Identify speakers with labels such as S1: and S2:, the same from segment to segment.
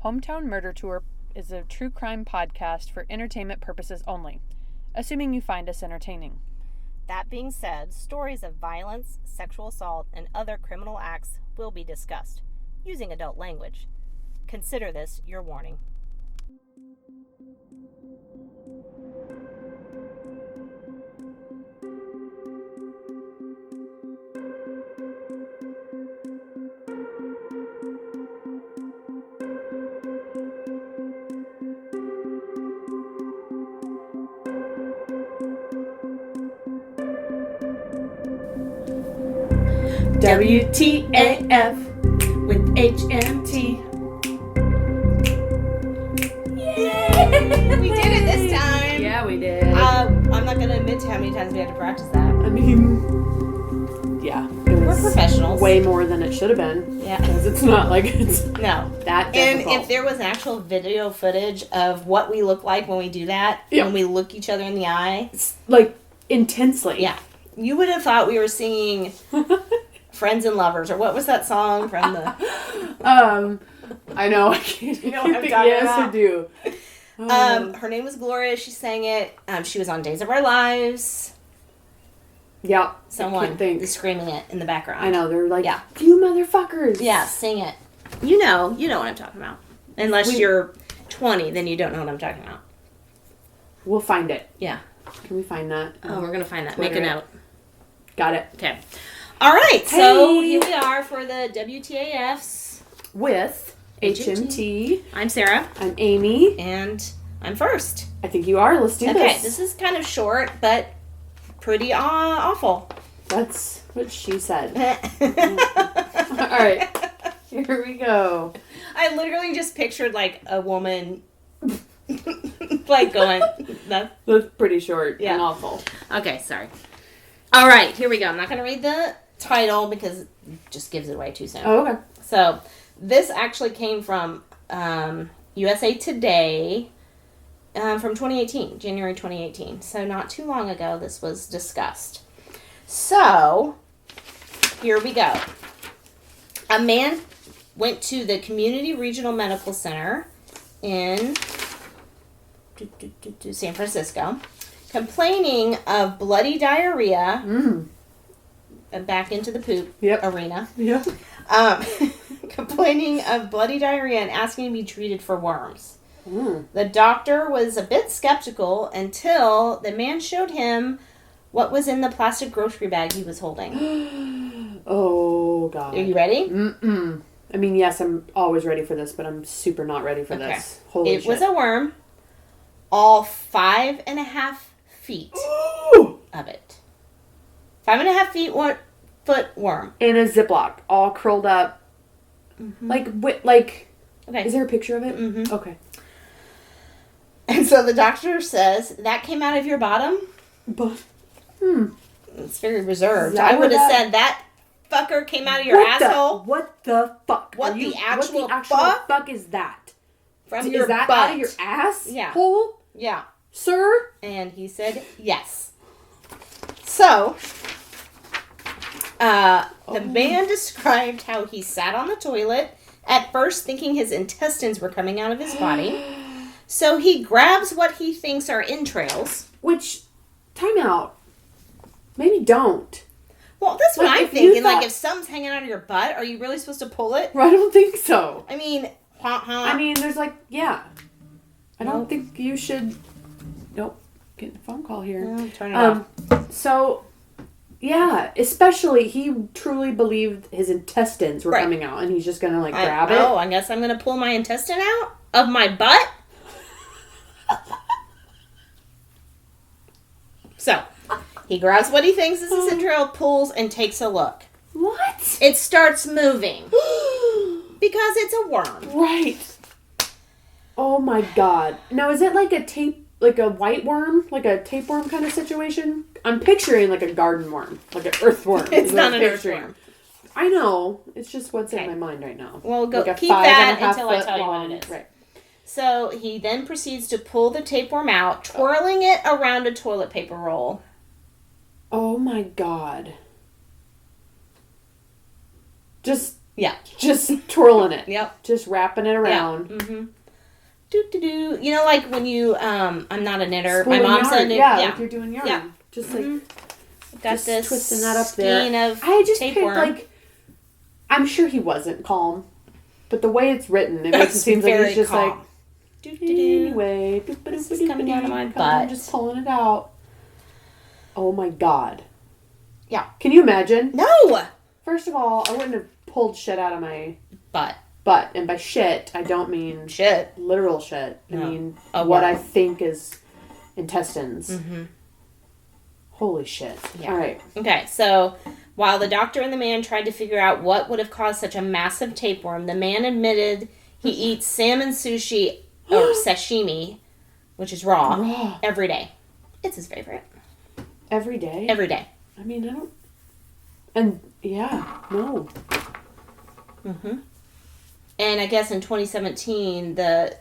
S1: Hometown Murder Tour is a true crime podcast for entertainment purposes only, assuming you find us entertaining.
S2: That being said, stories of violence, sexual assault, and other criminal acts will be discussed, using adult language. Consider this your warning.
S1: WTAF with HMT.
S2: Yay! We did it this time!
S1: Yeah, we did.
S2: I'm not going to admit to how many times we had to practice that.
S1: I mean, yeah.
S2: We're professionals.
S1: Way more than it should have been.
S2: Yeah.
S1: Because it's not like it's
S2: no.
S1: that difficult.
S2: And if there was actual video footage of what we look like when we do that, when we look each other in the eye.
S1: It's like, intensely.
S2: Yeah. You would have thought we were singing Friends and Lovers, or what was that song from the...
S1: I know. I can't.
S2: You know what I'm talking
S1: yes,
S2: about?
S1: I do.
S2: Her name was Gloria. She sang it. She was on Days of Our Lives.
S1: Yeah.
S2: Someone is screaming it in the background.
S1: I know. They're like, you motherfuckers.
S2: Yeah, sing it. You know what I'm talking about. Unless you're 20, then you don't know what I'm talking about.
S1: We'll find it.
S2: Yeah.
S1: Can we find that?
S2: Oh, we're going to find that.
S1: Twitter.
S2: Make a note.
S1: Got it.
S2: Okay. All right.
S1: Hey.
S2: So here we are for the WTAFs.
S1: With HMT.
S2: I'm Sarah.
S1: I'm Amy.
S2: And I'm first.
S1: I think you are. Let's do this.
S2: Okay. This is kind of short, but pretty awful.
S1: That's what she said. All right. Here we go.
S2: I literally just pictured like a woman like going.
S1: That's pretty short and awful.
S2: Okay, sorry. All right, here we go. I'm not going to read the title because it just gives it away too soon.
S1: Oh, okay.
S2: So this actually came from USA Today from 2018, January 2018. So not too long ago this was discussed. So here we go. A man went to the Community Regional Medical Center in San Francisco, complaining of bloody diarrhea. Back into the poop arena.
S1: Yeah.
S2: Complaining of bloody diarrhea and asking to be treated for worms. The doctor was a bit skeptical until the man showed him what was in the plastic grocery bag he was holding.
S1: Oh, God.
S2: Are you ready?
S1: Mm-mm. I mean, yes, I'm always ready for this, but I'm super not ready for this. Holy shit.
S2: It was a worm. All 5.5 feet of it. 5.5 foot worm.
S1: In a Ziploc, all curled up.
S2: Mm-hmm.
S1: Like,
S2: okay.
S1: Is there a picture of it?
S2: Mm-hmm.
S1: Okay.
S2: And so the doctor says, that came out of your bottom?
S1: But,
S2: It's very reserved. I would have said that fucker came out of your asshole.
S1: What the fuck?
S2: What the actual
S1: fuck is that?
S2: From your
S1: butt? Is that out of your ass?
S2: Yeah.
S1: Hole?
S2: Yeah.
S1: Sir?
S2: And he said yes. So, the man described how he sat on the toilet, at first thinking his intestines were coming out of his body. So he grabs what he thinks are entrails.
S1: Which, time out. Maybe don't.
S2: Well, that's what I'm thinking. Like, if something's hanging out of your butt, are you really supposed to pull it?
S1: I don't think so.
S2: I mean,
S1: there's like, yeah. I don't think you should. Nope. Getting a phone call here.
S2: Turn it off.
S1: So, yeah. Especially, he truly believed his intestines were coming out, and he's just gonna, grab it.
S2: Oh, I guess I'm gonna pull my intestine out of my butt? So, he grabs what he thinks is his entrail, pulls, and takes a look.
S1: What?
S2: It starts moving. Because it's a worm.
S1: Right. Oh my God. Now, is it like a white worm? Like a tapeworm kind of situation? I'm picturing like a garden worm. Like an earthworm.
S2: It's not an earthworm.
S1: I know. It's just what's in my mind right now.
S2: Well,
S1: go
S2: keep that until I tell you what it is. Right. So, he then proceeds to pull the tapeworm out, twirling it around a toilet paper roll.
S1: Oh my God. Just
S2: Yeah.
S1: Just twirling it.
S2: Yep.
S1: Just wrapping it around.
S2: Yeah. Mm-hmm. Do. You know, like when you, I'm not a knitter.
S1: Spooling
S2: My mom
S1: yarn.
S2: said,
S1: Yeah,
S2: yeah.
S1: like you're doing yarn.
S2: Yeah.
S1: Just like,
S2: got
S1: just
S2: this
S1: twisting that up
S2: skein
S1: there.
S2: of
S1: I just
S2: tapeworm.
S1: picked, like, I'm sure he wasn't calm, but the way it's written, it makes it seem like he's just
S2: calm.
S1: like, anyway,
S2: this is coming out of my butt.
S1: I'm just pulling it out. Oh my God.
S2: Yeah.
S1: Can you imagine?
S2: No!
S1: First of all, I wouldn't have pulled shit out of my
S2: butt.
S1: And by shit, I don't mean
S2: shit.
S1: Literal shit.
S2: No.
S1: I mean
S2: What
S1: I think is intestines.
S2: Mm-hmm.
S1: Holy shit.
S2: Yeah.
S1: All right.
S2: Okay, so while the doctor and the man tried to figure out what would have caused such a massive tapeworm, the man admitted he eats salmon sushi or sashimi, which is raw, every day. It's his favorite.
S1: Every day?
S2: Every day.
S1: I mean, I don't... And, yeah, no.
S2: Mm-hmm. And I guess in 2017, the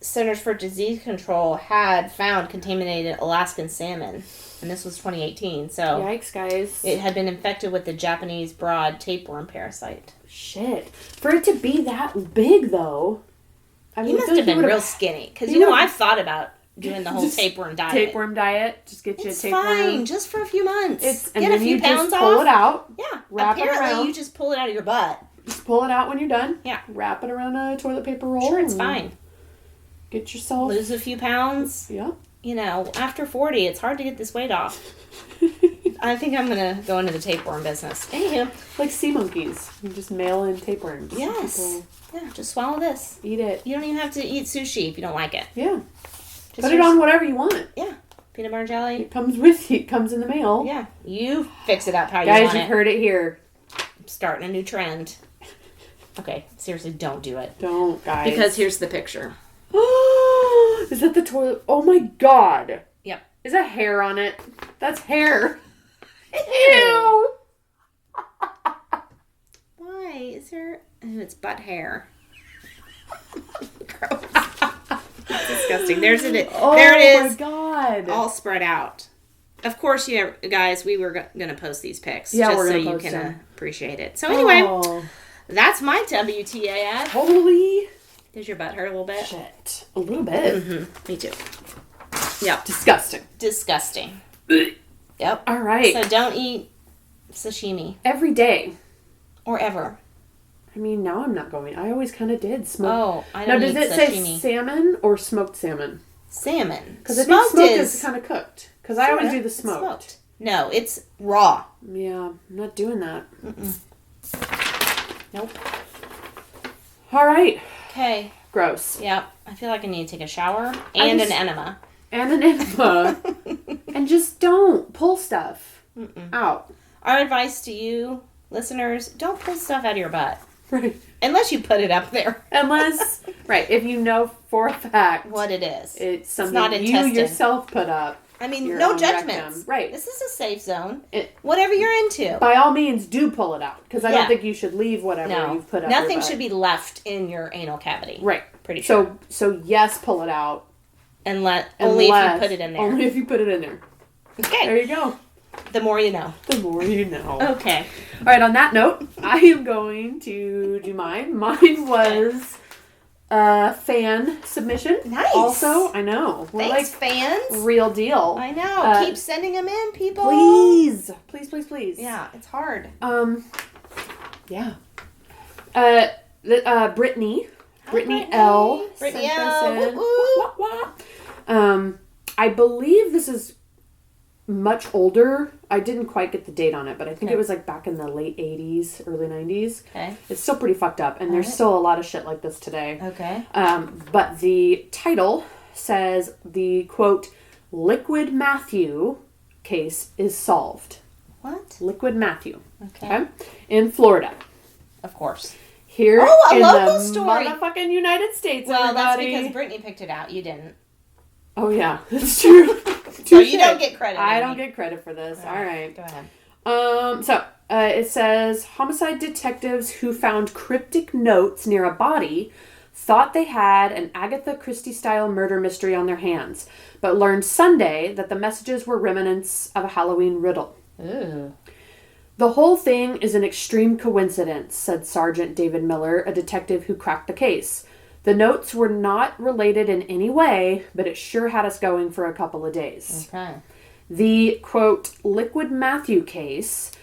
S2: Centers for Disease Control had found contaminated Alaskan salmon. And this was 2018, so...
S1: Yikes, guys.
S2: It had been infected with the Japanese broad tapeworm parasite.
S1: Shit. For it to be that big, though... I mean,
S2: He must have been real skinny. Because, I've thought about doing the whole tapeworm diet.
S1: Tapeworm diet. Just get you a tapeworm.
S2: It's fine. Just for a few months.
S1: And
S2: get a few pounds off.
S1: Pull it out.
S2: Yeah.
S1: Wrap it
S2: Apparently,
S1: around.
S2: you just pull it out of your butt.
S1: Just pull it out when you're done.
S2: Yeah.
S1: Wrap it around a toilet paper roll.
S2: Sure, it's fine.
S1: Get yourself...
S2: Lose a few pounds.
S1: Yeah.
S2: After 40, it's hard to get this weight off. I think I'm going to go into the tapeworm business. Anywho.
S1: Like sea monkeys. You just mail in tapeworms.
S2: Yes. Yeah, just swallow this.
S1: Eat it.
S2: You don't even have to eat sushi if you don't like it.
S1: Yeah. Put it on whatever you want.
S2: Yeah. Peanut butter jelly.
S1: It comes with you. It comes in the mail.
S2: Yeah. You fix it up how you
S1: want it.
S2: want
S1: Guys, you've heard it here.
S2: I'm starting a new trend. Okay, seriously, don't do it.
S1: Don't, guys.
S2: Because here's the picture.
S1: Is that the toilet? Oh my God.
S2: Yep.
S1: Is that hair on it? That's hair. Ew.
S2: Why? Is there... Oh, it's butt hair. Gross. That's disgusting. There it is.
S1: Oh my God.
S2: All spread out. Of course, guys, we were going to post these pics.
S1: Yeah,
S2: just
S1: we're going to
S2: so you
S1: post
S2: can
S1: them.
S2: Appreciate it. So anyway, that's my WTAF.
S1: Holy.
S2: Does your butt hurt a little bit?
S1: Shit. A little bit.
S2: Mm-hmm. Me too. Yep. Disgusting. Yep.
S1: All right.
S2: So don't eat sashimi.
S1: Every day.
S2: Or ever.
S1: I mean, now I'm not going. I always kind of did smoke.
S2: Oh, I don't eat sashimi.
S1: Now, does it say salmon or smoked salmon?
S2: Salmon.
S1: Because I think smoked is kind of cooked. Because I always do the smoked.
S2: No, it's raw.
S1: Yeah, I'm not doing that.
S2: Nope.
S1: All right.
S2: Okay.
S1: Gross.
S2: Yeah, I feel like I need to take a shower and an enema.
S1: And an enema. And just don't pull stuff out.
S2: Our advice to you, listeners, don't pull stuff out of your butt.
S1: Right.
S2: Unless you put it up there.
S1: Unless, right, if you know for a fact
S2: what it is.
S1: It's something
S2: not
S1: you
S2: intestine.
S1: Yourself put up.
S2: I mean, no judgments.
S1: Rectum. Right.
S2: This is a safe zone. Whatever you're into.
S1: By all means, do pull it out. Because I don't think you should leave whatever you've put up.
S2: Nothing should be left in your anal cavity.
S1: Right.
S2: Pretty sure.
S1: So yes, pull it out.
S2: Only if you put it in there.
S1: Only if you put it in there.
S2: Okay.
S1: There you go.
S2: The more you know.
S1: The more you know.
S2: Okay.
S1: All right, on that note, I am going to do mine. Mine was a fan submission.
S2: Nice.
S1: Also, I know. We're
S2: Thanks, fans.
S1: Real deal.
S2: I know. Keep sending them in, people.
S1: Please. Please.
S2: Yeah, it's hard.
S1: Yeah. Brittany L.
S2: Brittany
S1: sent
S2: L.
S1: this in.
S2: Woo, woo.
S1: I believe this is much older. I didn't quite get the date on it, but I think it was like back in the late 80s, early 90s.
S2: Okay.
S1: It's still pretty fucked up, and there's still a lot of shit like this today.
S2: Okay.
S1: But the title says the, quote, Liquid Matthew case is solved.
S2: What?
S1: Liquid Matthew.
S2: Okay.
S1: In Florida.
S2: Of course.
S1: Here
S2: a
S1: in
S2: local
S1: the
S2: story.
S1: Motherfucking United States,
S2: Well, that's
S1: everybody.
S2: because Brittany picked it out. You didn't.
S1: Oh, yeah. That's true.
S2: So you don't get credit.
S1: I don't get credit for this. All right.
S2: Go ahead.
S1: So, it says, homicide detectives who found cryptic notes near a body thought they had an Agatha Christie-style murder mystery on their hands, but learned Sunday that the messages were remnants of a Halloween riddle.
S2: Ooh.
S1: The whole thing is an extreme coincidence, said Sergeant David Miller, a detective who cracked the case. The notes were not related in any way, but it sure had us going for a couple of days.
S2: Okay.
S1: The, quote, Liquid Matthew case,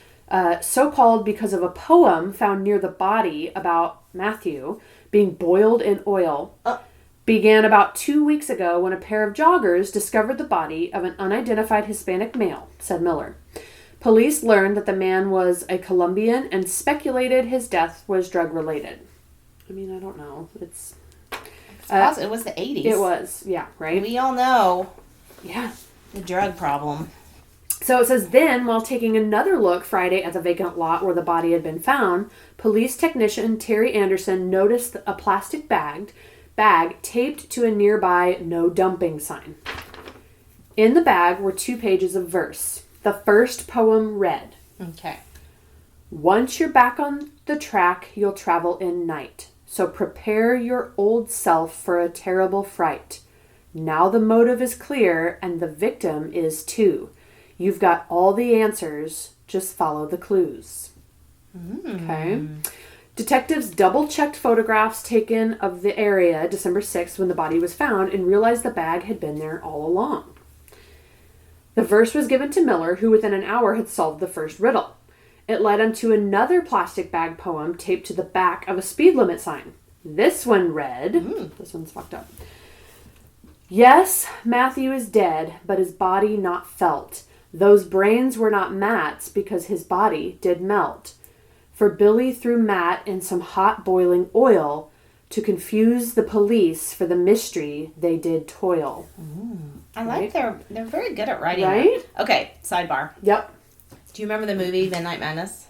S1: so called because of a poem found near the body about Matthew being boiled in oil, began about 2 weeks ago when a pair of joggers discovered the body of an unidentified Hispanic male, said Miller. Police learned that the man was a Colombian and speculated his death was drug-related. I mean, I don't know. It's
S2: it was the 80s.
S1: It was, yeah, right?
S2: We all know.
S1: Yeah.
S2: The drug problem.
S1: So it says, then, while taking another look Friday at the vacant lot where the body had been found, police technician Terry Anderson noticed a plastic bag taped to a nearby no dumping sign. In the bag were 2 pages of verse. The first poem read,
S2: Okay.
S1: Once you're back on the track, you'll travel in night. So prepare your old self for a terrible fright. Now the motive is clear and the victim is too. You've got all the answers. Just follow the clues. Okay. Detectives double-checked photographs taken of the area December 6th when the body was found and realized the bag had been there all along. The verse was given to Miller, who within an hour had solved the first riddle. It led him to another plastic bag poem taped to the back of a speed limit sign. This one read, this one's fucked up. Yes, Matthew is dead, but his body not felt. Those brains were not Matt's because his body did melt. For Billy threw Matt in some hot boiling oil to confuse the police for the mystery they did toil.
S2: I like they're very good at writing.
S1: Right?
S2: That. Okay, sidebar.
S1: Yep.
S2: Do you remember the movie Midnight Madness?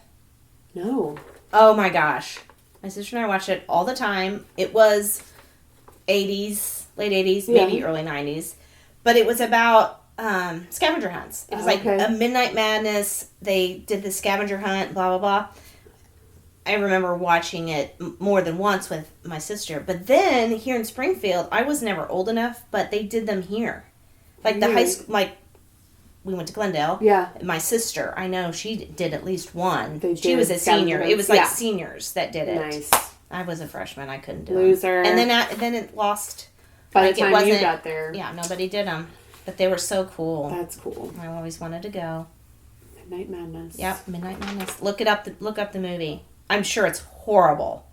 S1: No.
S2: Oh my gosh. My sister and I watched it all the time. It was 80s, late 80s, maybe early 90s. But it was about scavenger hunts. It was like a Midnight Madness. They did the scavenger hunt, blah, blah, blah. I remember watching it more than once with my sister. But then, here in Springfield, I was never old enough, but they did them here. Like the high school, like, we went to Glendale.
S1: Yeah.
S2: My sister, I know, she did at least one.
S1: They
S2: she
S1: did
S2: was a senior. It was like
S1: yeah.
S2: seniors that did it.
S1: Nice.
S2: I was a freshman. I couldn't do
S1: Loser.
S2: it. And then it lost.
S1: By
S2: like,
S1: the time you got there.
S2: Yeah, nobody did them. But they were so cool.
S1: That's cool.
S2: I always wanted to go.
S1: Midnight Madness.
S2: Yep, Midnight Madness. Look it up. Look up the movie. I'm sure it's horrible.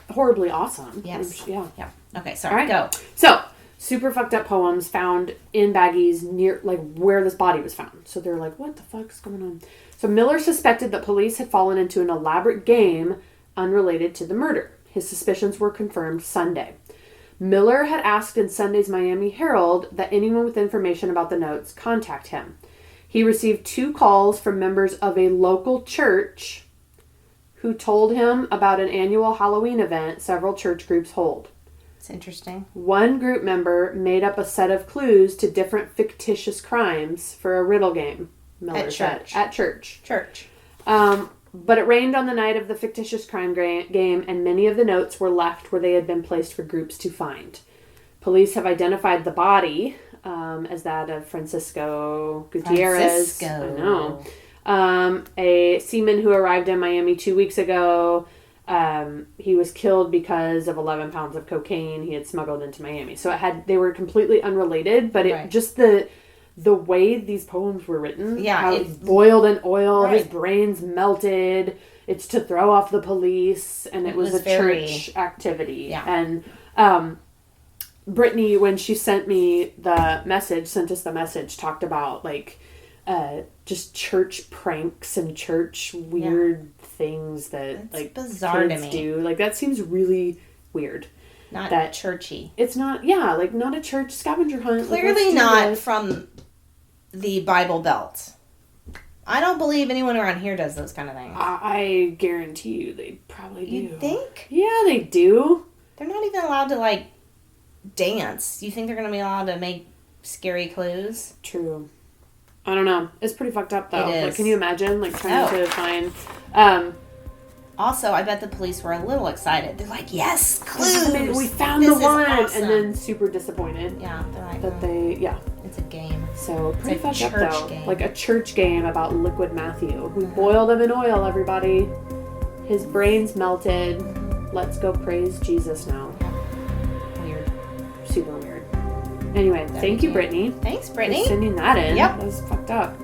S1: Horribly awesome.
S2: Yes.
S1: Yeah.
S2: Okay, sorry. Go.
S1: So, super fucked up poems found in baggies near, like, where this body was found. So they're like, what the fuck's going on? So Miller suspected that police had fallen into an elaborate game unrelated to the murder. His suspicions were confirmed Sunday. Miller had asked in Sunday's Miami Herald that anyone with information about the notes contact him. He received 2 calls from members of a local church who told him about an annual Halloween event several church groups hold.
S2: It's interesting.
S1: One group member made up a set of clues to different fictitious crimes for a riddle game, Miller said. At church. But it rained on the night of the fictitious crime game, and many of the notes were left where they had been placed for groups to find. Police have identified the body as that of Francisco Gutierrez. I know. A seaman who arrived in Miami 2 weeks ago. He was killed because of 11 pounds of cocaine he had smuggled into Miami. So they were completely unrelated, but just the way these poems were written, how it's boiled in oil, his brains melted, it's to throw off the police, and it was a church activity.
S2: Yeah.
S1: And Brittany, when she sent us the message, talked about like just church pranks and church weird things that it's like
S2: bizarre
S1: kids
S2: to me.
S1: do. Like that seems really weird.
S2: Not that churchy.
S1: It's not, like not a church scavenger hunt.
S2: Clearly not from the Bible Belt. I don't believe anyone around here does those kind of things.
S1: I guarantee you they probably do.
S2: You think?
S1: Yeah, they do.
S2: They're not even allowed to, like, dance. You think they're going to be allowed to make scary clues?
S1: True. I don't know. It's pretty fucked up, though.
S2: It is.
S1: Like, can you imagine, like, trying to find...
S2: Also, I bet the police were a little excited. They're like, yes, clues!
S1: We found the one!
S2: Awesome.
S1: And then super disappointed.
S2: Yeah, they're like,
S1: that
S2: it's a game.
S1: So pretty
S2: It's
S1: fucked
S2: a
S1: up
S2: church
S1: though.
S2: game.
S1: Like a church game about liquid Matthew. We boiled him in oil, everybody. His brains melted. Let's go praise Jesus now.
S2: Weird.
S1: Super weird. Anyway, thank you, Brittany.
S2: Thanks,
S1: For
S2: Brittany.
S1: sending that in.
S2: Yep.
S1: That was fucked up.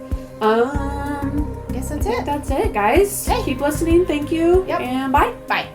S2: Guess that's
S1: I think
S2: it.
S1: that's it, guys.
S2: Okay.
S1: Keep listening. Thank you.
S2: Yep.
S1: And bye.
S2: Bye.